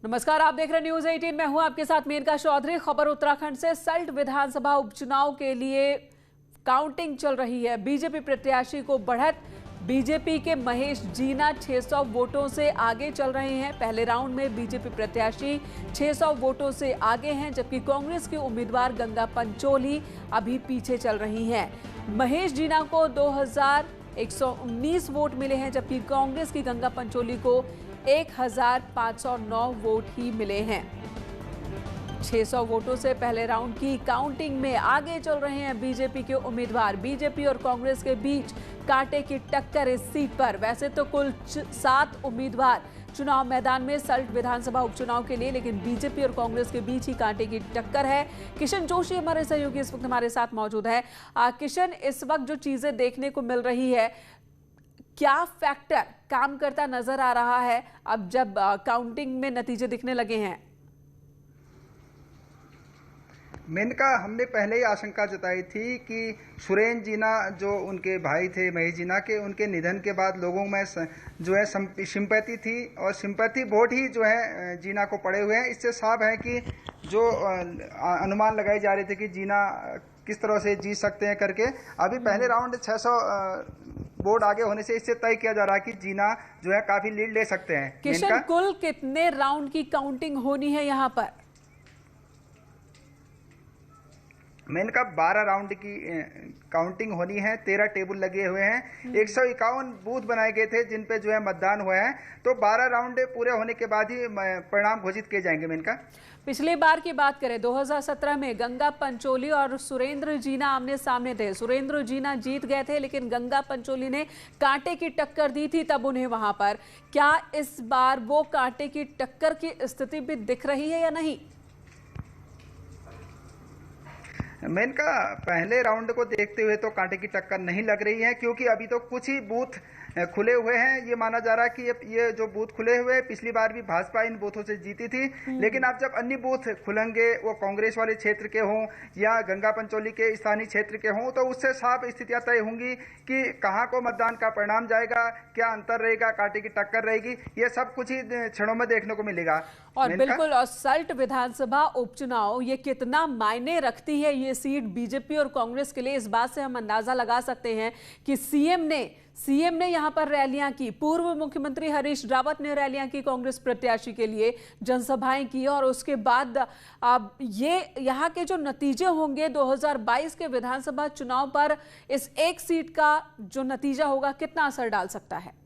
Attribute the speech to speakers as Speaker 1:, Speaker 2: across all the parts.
Speaker 1: नमस्कार, आप देख रहे हैं न्यूज 18। मैं हूं आपके साथ मेनका चौधरी। खबर उत्तराखंड से। सल्ट विधानसभा उपचुनाव के लिए काउंटिंग चल रही है। बीजेपी प्रत्याशी को बढ़त। बीजेपी के महेश जीना 600 वोटों से आगे चल रहे हैं। पहले राउंड में बीजेपी प्रत्याशी 600 वोटों से आगे हैं, जबकि कांग्रेस की उम्मीदवार गंगा पंचोली अभी पीछे चल रही हैं। महेश जीना को 2119 वोट मिले हैं, जबकि कांग्रेस की गंगा पंचोली को 1509 वोट ही मिले हैं। 600 वोटों से पहले राउंड की काउंटिंग में आगे चल रहे हैं बीजेपी के उम्मीदवार। बीजेपी और कांग्रेस के बीच कांटे की टक्कर इस सीट पर। वैसे तो कुल 7 उम्मीदवार चुनाव मैदान में सल्ट विधानसभा उपचुनाव के लिए, लेकिन बीजेपी और कांग्रेस के बीच ही कांटे की टक्कर है। किशन जोशी हमारे सहयोगी इस वक्त हमारे साथ मौजूद है। किशन, इस वक्त जो चीजें देखने को मिल रही है, क्या फैक्टर काम करता नजर आ रहा है अब जब काउंटिंग में नतीजे दिखने लगे हैं?
Speaker 2: मेनका, हमने पहले ही आशंका जताई थी कि सुरेंद्र जीना जो उनके भाई थे महेश जीना के, उनके निधन के बाद लोगों में जो है सिंपैथी थी और सिंपैथी वोट ही जो है जीना को पड़े हुए हैं। इससे साफ है कि जो अनुमान लगाए जा रहे थे कि जीना किस तरह से जीत सकते हैं करके, अभी पहले राउंड 600 वोट आगे होने से इससे तय किया जा रहा है कि जीना जो है काफी लीड ले सकते हैं।
Speaker 1: किशन, कुल कितने राउंड की काउंटिंग होनी है यहाँ पर?
Speaker 2: मेनका 12 राउंड की काउंटिंग होनी है। 13 टेबल लगे हुए हैं। 151 बूथ बनाए गए थे जिन पे जो है मतदान हुआ है। तो 12 राउंड पूरे होने के बाद ही परिणाम घोषित किए जाएंगे। मेनका,
Speaker 1: पिछली बार की बात करें, 2017 में गंगा पंचोली और सुरेंद्र जीना आमने सामने थे। सुरेंद्र जीना जीत गए थे, लेकिन गंगा पंचोली ने कांटे की टक्कर दी थी तब उन्हें वहां पर। क्या इस बार वो कांटे की टक्कर की स्थिति भी दिख रही है या नहीं?
Speaker 2: मेनका, पहले राउंड को देखते हुए तो कांटे की टक्कर नहीं लग रही है, क्योंकि अभी तो कुछ ही बूथ खुले हुए हैं। ये माना जा रहा है कि ये जो बूथ खुले हुए, पिछली बार भी भाजपा इन बूथों से जीती थी, लेकिन अब जब अन्य बूथ खुलेंगे, वो कांग्रेस वाले क्षेत्र के हों या गंगा पंचोली के स्थानीय क्षेत्र के हों, तो उससे साफ स्थितियां तय होंगी कि कहां को मतदान का परिणाम जाएगा, क्या अंतर रहेगा, कांटे की टक्कर रहेगी। ये सब कुछ ही क्षणों में देखने को मिलेगा।
Speaker 1: और बिल्कुल, और सल्ट विधानसभा उपचुनाव ये कितना मायने रखती है ये सीट बीजेपी और कांग्रेस के लिए, इस बात से हम अंदाजा लगा सकते हैं कि सीएम ने यहां पर रैलियां की। पूर्व मुख्यमंत्री हरीश रावत ने रैलियां की कांग्रेस प्रत्याशी के लिए, जनसभाएं की, और उसके बाद अब ये यहां के जो नतीजे होंगे 2022 के विधानसभा चुनाव पर, इस एक सीट का जो नतीजा होगा कितना असर डाल सकता है?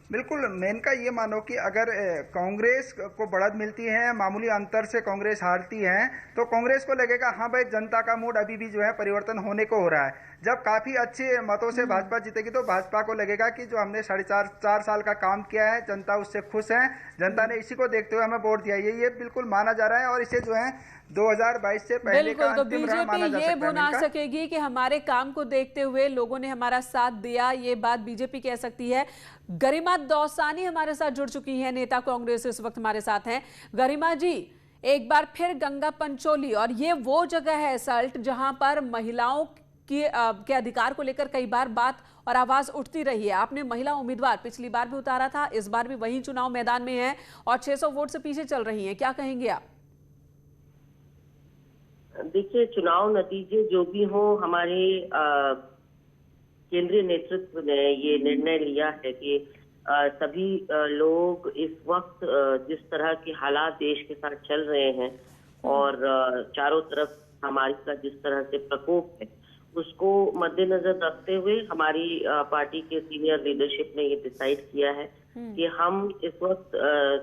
Speaker 2: बिल्कुल, मेनका ये मानो कि अगर कांग्रेस को बढ़त मिलती है, मामूली अंतर से कांग्रेस हारती है, तो कांग्रेस को लगेगा हाँ भाई, जनता का मूड अभी भी जो है परिवर्तन होने को हो रहा है। जब काफी अच्छे मतों से भाजपा जीतेगी तो भाजपा को लगेगा कि जो हमने 4.5 साल का काम किया है, जनता उससे खुश है, जनता ने इसी को देखते हुए हमें वोट दिया। ये बिल्कुल माना जा रहा है और इसे जो है 2022 से पहले का अंतिम राउंड माना जा सकता है।
Speaker 1: बीजेपी ये भुना सकेगी कि हमारे काम को देखते हुए लोगों ने हमारा साथ दिया, ये बात बीजेपी कह सकती है। गरिमा दौसानी हमारे साथ जुड़ चुकी हैं, नेता कांग्रेस इस वक्त हमारे साथ हैं। गरिमा जी, एक बार फिर गंगा पंचोली, और ये वो जगह है सल्ट जहां पर महिलाओं के अधिकार को लेकर कई बार बात और आवाज उठती रही है। आपने महिला उम्मीदवार पिछली बार भी उतारा था, इस बार भी वही चुनाव मैदान में है और 600 वोट से पीछे चल रही हैं, क्या कहेंगे आप?
Speaker 3: देखिए, चुनाव नतीजे जो भी हो, हमारे केंद्रीय नेतृत्व ने ये निर्णय लिया है कि सभी लोग इस वक्त जिस तरह के हालात देश के साथ चल रहे हैं और चारों तरफ हमारी का जिस तरह से प्रकोप है, उसको मद्देनजर रखते हुए हमारी पार्टी के सीनियर लीडरशिप ने ये डिसाइड किया है कि हम इस वक्त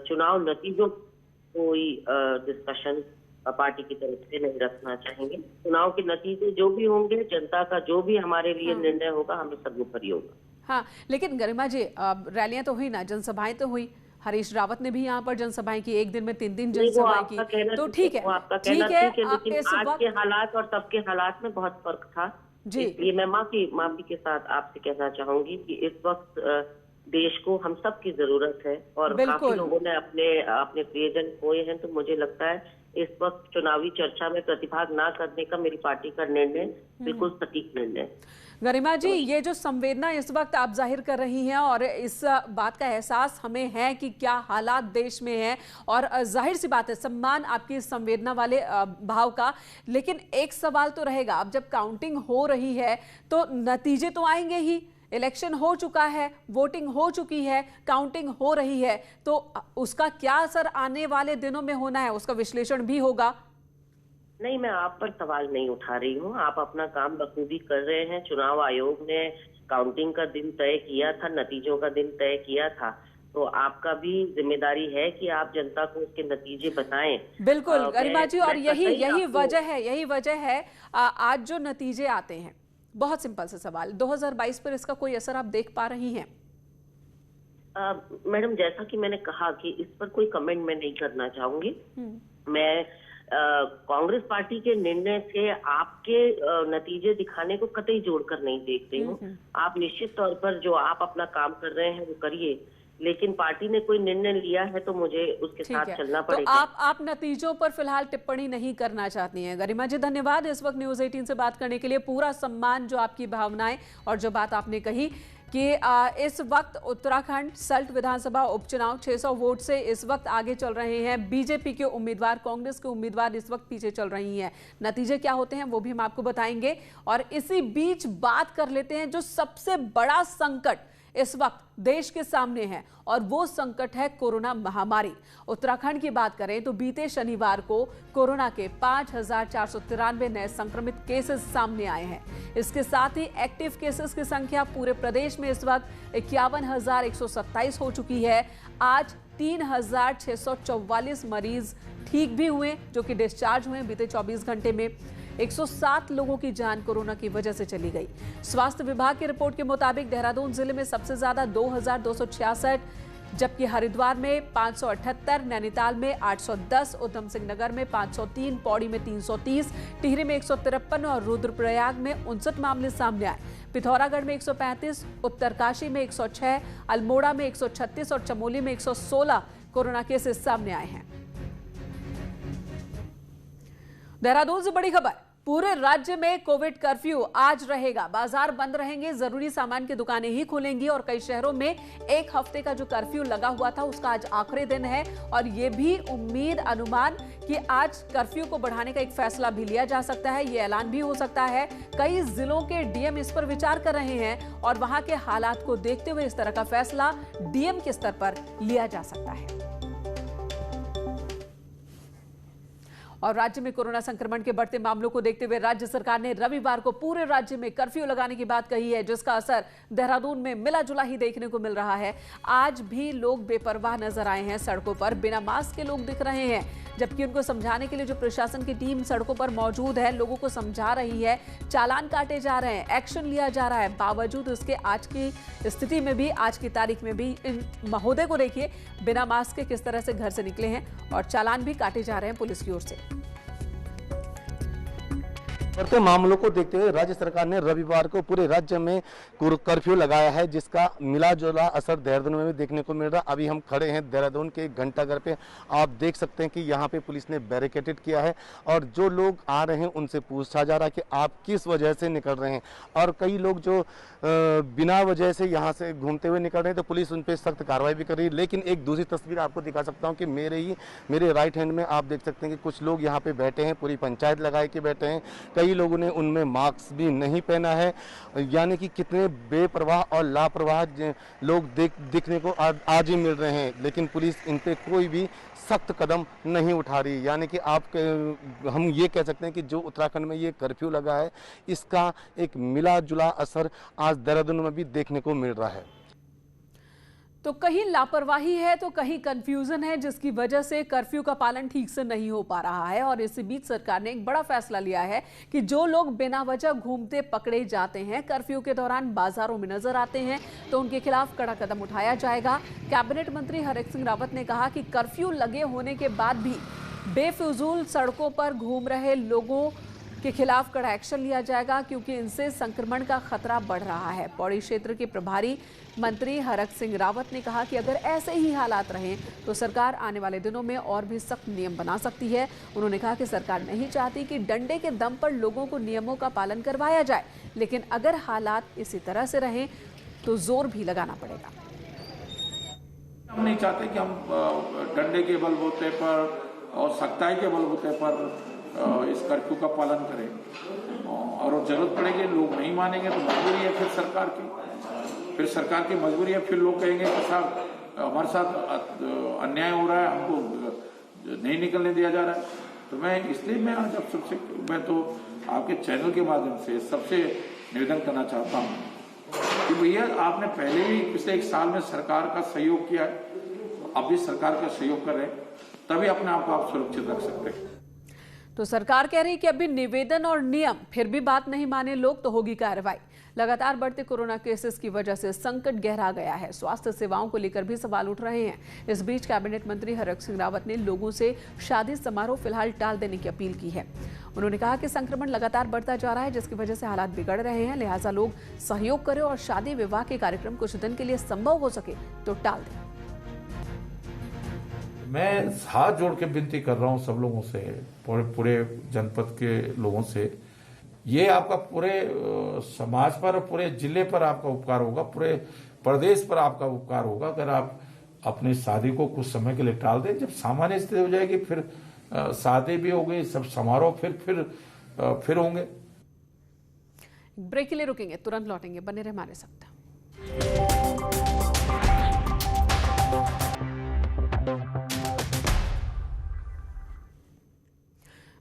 Speaker 3: चुनाव नतीजों कोई डिस्कशन पार्टी की तरफ से नहीं रखना चाहेंगे। चुनाव के नतीजे जो भी होंगे, जनता का जो भी हमारे लिए निर्णय होगा, हमें सर्वोपरि होगा।
Speaker 1: हाँ, लेकिन गरिमा जी, रैलियां तो हुई ना, जनसभाएं तो हुई। हरीश रावत ने भी यहाँ पर जनसभाएं की, एक दिन में 3 जनसभाएं की, तो ठीक है,
Speaker 3: आपका कहना ठीक है, लेकिन आज के हालात और तब के हालात में बहुत फर्क था। इसलिए मैं माफी के साथ आपसे कहना चाहूंगी कि इस वक्त देश को हम सब की जरूरत है और काफी लोगों ने अपने प्रियजन खोए हैं। तो मुझे लगता है इस वक्त चुनावी चर्चा में प्रतिभाग ना करने का मेरी पार्टी का निर्णय बिल्कुल सटीक निर्णय।
Speaker 1: गरिमा जी, ये जो संवेदना इस वक्त आप जाहिर कर रही हैं और इस बात का एहसास हमें है कि क्या हालात देश में हैं, और जाहिर सी बात है सम्मान आपकी इस संवेदना वाले भाव का, लेकिन एक सवाल तो रहेगा, अब जब काउंटिंग हो रही है तो नतीजे तो आएंगे ही। इलेक्शन हो चुका है, वोटिंग हो चुकी है, काउंटिंग हो रही है, तो उसका क्या असर आने वाले दिनों में होना है, उसका विश्लेषण भी होगा।
Speaker 3: नहीं, मैं आप पर सवाल नहीं उठा रही हूँ। आप अपना काम बखूबी कर रहे हैं। चुनाव आयोग ने काउंटिंग का दिन तय किया था, नतीजों का दिन तय किया था, तो आपका भी जिम्मेदारी है कि आप जनता को उसके नतीजे बताएं।
Speaker 1: बिल्कुल गरिमा जी, और यही वजह है आज जो नतीजे आते हैं। बहुत सिंपल सा सवाल, 2022 पर इसका कोई असर आप देख पा रही हैं?
Speaker 3: मैडम, जैसा कि मैंने कहा कि इस पर कोई कमेंट मैं नहीं करना चाहूंगी। मैं कांग्रेस पार्टी के निर्णय से आपके नतीजे दिखाने को कतई जोड़कर नहीं देख रही हूँ। आप निश्चित तौर पर जो आप अपना काम कर रहे हैं वो करिए, लेकिन पार्टी ने कोई निर्णय लिया है तो मुझे उसके साथ चलना पड़ेगा।
Speaker 1: तो आप नतीजों पर फिलहाल टिप्पणी नहीं करना चाहती हैं। गरिमा जी, धन्यवाद इस वक्त न्यूज़ 18 से बात करने के लिए। पूरा सम्मान जो आपकी भावनाएं और जो बात आपने कही कि इस वक्त उत्तराखंड सल्ट विधानसभा उपचुनाव 600 वोट से इस वक्त आगे चल रहे हैं बीजेपी के उम्मीदवार, कांग्रेस के उम्मीदवार इस वक्त पीछे चल रही हैं। नतीजे क्या होते हैं वो भी हम आपको बताएंगे, और इसी बीच बात कर लेते हैं जो सबसे बड़ा संकट इस वक्त देश के सामने है, और वो संकट है कोरोना महामारी। उत्तराखंड की बात करें तो बीते शनिवार को कोरोना के 5493 नए संक्रमित केसेस सामने आए हैं। इसके साथ ही एक्टिव केसेस की संख्या पूरे प्रदेश में इस वक्त 51,127 हो चुकी है। आज 3,644 मरीज ठीक भी हुए जो कि डिस्चार्ज हुए बीते 24 घंटे में। 107 लोगों की जान कोरोना की वजह से चली गई। स्वास्थ्य विभाग की रिपोर्ट के मुताबिक देहरादून जिले में सबसे ज्यादा 2,266, जबकि हरिद्वार में 578, नैनीताल में 810, उधम सिंह नगर में 503, पौड़ी में 330, टिहरी में 153 और रुद्रप्रयाग में 59 मामले सामने आए। पिथौरागढ़ में 135, उत्तरकाशी में 106, अल्मोड़ा में 136 और चमोली में 116 कोरोना केसेस सामने आए हैं। देहरादून से बड़ी खबर, पूरे राज्य में कोविड कर्फ्यू आज रहेगा। बाजार बंद रहेंगे, जरूरी सामान की दुकानें ही खुलेंगी, और कई शहरों में एक हफ्ते का जो कर्फ्यू लगा हुआ था उसका आज आखिरी दिन है। और ये भी उम्मीद, अनुमान कि आज कर्फ्यू को बढ़ाने का एक फैसला भी लिया जा सकता है, ये ऐलान भी हो सकता है। कई जिलों के डीएम इस पर विचार कर रहे हैं, और वहां के हालात को देखते हुए इस तरह का फैसला डीएम के स्तर पर लिया जा सकता है। और राज्य में कोरोना संक्रमण के बढ़ते मामलों को देखते हुए राज्य सरकार ने रविवार को पूरे राज्य में कर्फ्यू लगाने की बात कही है, जिसका असर देहरादून में मिला जुला ही देखने को मिल रहा है। आज भी लोग बेपरवाह नजर आए हैं, सड़कों पर बिना मास्क के लोग दिख रहे हैं, जबकि उनको समझाने के लिए जो प्रशासन की टीम सड़कों पर मौजूद है, लोगों को समझा रही है, चालान काटे जा रहे हैं, एक्शन लिया जा रहा है। बावजूद उसके आज की स्थिति में भी, आज की तारीख में भी इन महोदय को देखिए बिना मास्क के किस तरह से घर से निकले हैं, और चालान भी काटे जा रहे हैं पुलिस की ओर से।
Speaker 4: बढ़ते मामलों को देखते हुए राज्य सरकार ने रविवार को पूरे राज्य में कर्फ्यू लगाया है, जिसका मिला जुला असर देहरादून में भी देखने को मिल रहा। अभी हम खड़े हैं देहरादून के घंटाघर पे, आप देख सकते हैं कि यहाँ पे पुलिस ने बैरिकेटेड किया है, और जो लोग आ रहे हैं उनसे पूछा जा रहा है कि आप किस वजह से निकल रहे हैं। और कई लोग जो बिना वजह से यहाँ से घूमते हुए निकल रहे हैं तो पुलिस उन पर सख्त कार्रवाई भी कर रही है। लेकिन एक दूसरी तस्वीर आपको दिखा सकता हूँ कि मेरे राइट हैंड में आप देख सकते हैं कि कुछ लोग यहाँ पे बैठे हैं, पूरी पंचायत लगाए के बैठे हैं। कई लोगों ने उनमें मास्क भी नहीं पहना है, यानी कि कितने बेपरवाह और लापरवाह लोग दिखने को आज ही मिल रहे हैं। लेकिन पुलिस इन पे कोई भी सख्त कदम नहीं उठा रही, यानी कि हम ये कह सकते हैं कि जो उत्तराखंड में ये कर्फ्यू लगा है, इसका एक मिला जुला असर आज देहरादून में भी देखने को मिल रहा है।
Speaker 1: तो कहीं लापरवाही है तो कहीं कंफ्यूजन है, जिसकी वजह से कर्फ्यू का पालन ठीक से नहीं हो पा रहा है। और इसी बीच सरकार ने एक बड़ा फैसला लिया है कि जो लोग बिना वजह घूमते पकड़े जाते हैं, कर्फ्यू के दौरान बाजारों में नजर आते हैं, तो उनके खिलाफ कड़ा कदम उठाया जाएगा। कैबिनेट मंत्री हरक सिंह रावत ने कहा कि कर्फ्यू लगे होने के बाद भी बेफिजूल सड़कों पर घूम रहे लोगों के खिलाफ कड़ा एक्शन लिया जाएगा क्योंकि इनसे संक्रमण का खतरा बढ़ रहा है। पौड़ी क्षेत्र के प्रभारी मंत्री हरक सिंह रावत ने कहा कि अगर ऐसे ही हालात रहें तो सरकार आने वाले दिनों में और भी सख्त नियम बना सकती है। उन्होंने कहा कि सरकार नहीं चाहती कि डंडे के दम पर लोगों को नियमों का पालन करवाया जाए, लेकिन अगर हालात इसी तरह से रहें तो जोर भी लगाना पड़ेगा।
Speaker 5: हम नहीं चाहते कि हम डंडे के बलबूते पर और सख्ताई के बलबूते पर इस कर्फ्यू का पालन करें, और जरूरत पड़ेगी, लोग नहीं मानेंगे तो मजबूरी है फिर सरकार की मजबूरी है। फिर लोग कहेंगे कि साहब हमारे साथ अन्याय हो रहा है, हमको नहीं निकलने दिया जा रहा है। तो मैं आज अब मैं तो आपके चैनल के माध्यम से सबसे निवेदन करना चाहता हूँ कि भैया आपने पहले भी पिछले 1 साल में सरकार का सहयोग किया है, अब भी सरकार का सहयोग करें, तभी अपने आप को आप सुरक्षित रख सकते हैं।
Speaker 1: तो सरकार कह रही है कि अभी निवेदन और नियम फिर भी बात नहीं माने लोग तो होगी कार्रवाई। लगातार बढ़ते कोरोना केसेस की वजह से संकट गहरा गया है। स्वास्थ्य सेवाओं को लेकर भी सवाल उठ रहे हैं। इस बीच कैबिनेट मंत्री हरक सिंह रावत ने लोगों से शादी समारोह फिलहाल टाल देने की अपील की है। उन्होंने कहा कि संक्रमण लगातार बढ़ता जा रहा है, जिसकी वजह से हालात बिगड़ रहे हैं, लिहाजा लोग सहयोग करें और शादी विवाह के कार्यक्रम कुछ दिन के लिए संभव हो सके तो टाल दें।
Speaker 5: मैं हाथ जोड़ के विनती कर रहा हूं सब लोगों से, पूरे जनपद के लोगों से, ये आपका पूरे समाज पर, पूरे जिले पर आपका उपकार होगा, पूरे प्रदेश पर आपका उपकार होगा अगर आप अपनी शादी को कुछ समय के लिए टाल दें। जब सामान्य स्थिति हो जाएगी फिर शादी भी हो गई, सब समारोह फिर होंगे।
Speaker 1: ब्रेक के लिए रुकेंगे, तुरंत लौटेंगे, बने रहे हमारे साथ।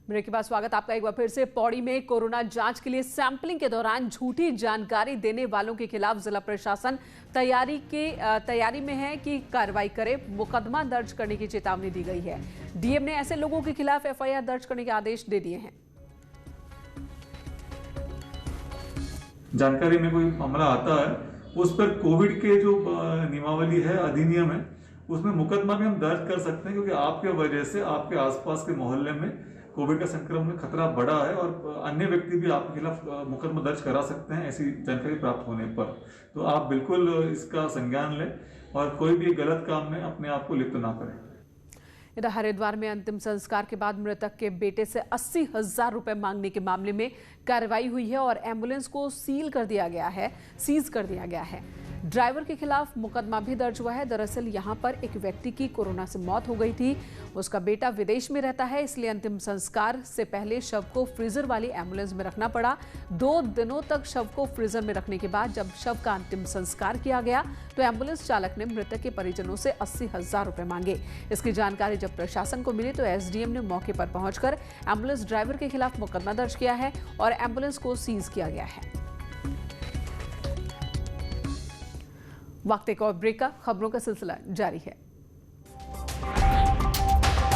Speaker 1: ब्रेक के बाद स्वागत आपका एक बार फिर से। पौड़ी में कोरोना जांच के लिए सैंपलिंग के दौरान झूठी जानकारी देने वालों के खिलाफ जिला प्रशासन तैयारी में है कि कार्रवाई करे। मुकदमा दर्ज करने की चेतावनी दी गई है। डीएम ने ऐसे लोगों के खिलाफ एफआईआर दर्ज करने के आदेश दे दिए हैं।
Speaker 6: जानकारी में कोई मामला आता है, उस पर कोविड के जो नियमावली है, अधिनियम है, उसमें मुकदमा भी हम दर्ज कर सकते हैं, क्योंकि आपके वजह से आपके आसपास के मोहल्ले में कोविड का संक्रमण खतरा बढ़ा है और अन्य व्यक्ति भी आपके खिलाफ मुकदमा दर्ज करा सकते हैं ऐसी जानकारी प्राप्त होने पर। तो आप बिल्कुल इसका संज्ञान लें और कोई भी गलत काम में अपने आप को लिप्त ना करें।
Speaker 1: इधर हरिद्वार में अंतिम संस्कार के बाद मृतक के बेटे से 80,000 रुपए मांगने के मामले में कार्रवाई हुई है और एम्बुलेंस को सीज कर दिया गया है। ड्राइवर के खिलाफ मुकदमा भी दर्ज हुआ है। दरअसल यहां पर एक व्यक्ति की कोरोना से मौत हो गई थी। उसका बेटा विदेश में रहता है, इसलिए अंतिम संस्कार से पहले शव को फ्रीजर वाली एम्बुलेंस में रखना पड़ा। 2 दिनों तक शव को फ्रीजर में रखने के बाद जब शव का अंतिम संस्कार किया गया तो एम्बुलेंस चालक ने मृतक के परिजनों से 80,000 रुपए मांगे। इसकी जानकारी जब प्रशासन को मिली तो एसडीएम ने मौके पर पहुंचकर एम्बुलेंस ड्राइवर के खिलाफ मुकदमा दर्ज किया है और एम्बुलेंस को सीज किया गया है। वक्त एक और ब्रेक का, खबरों का सिलसिला जारी है।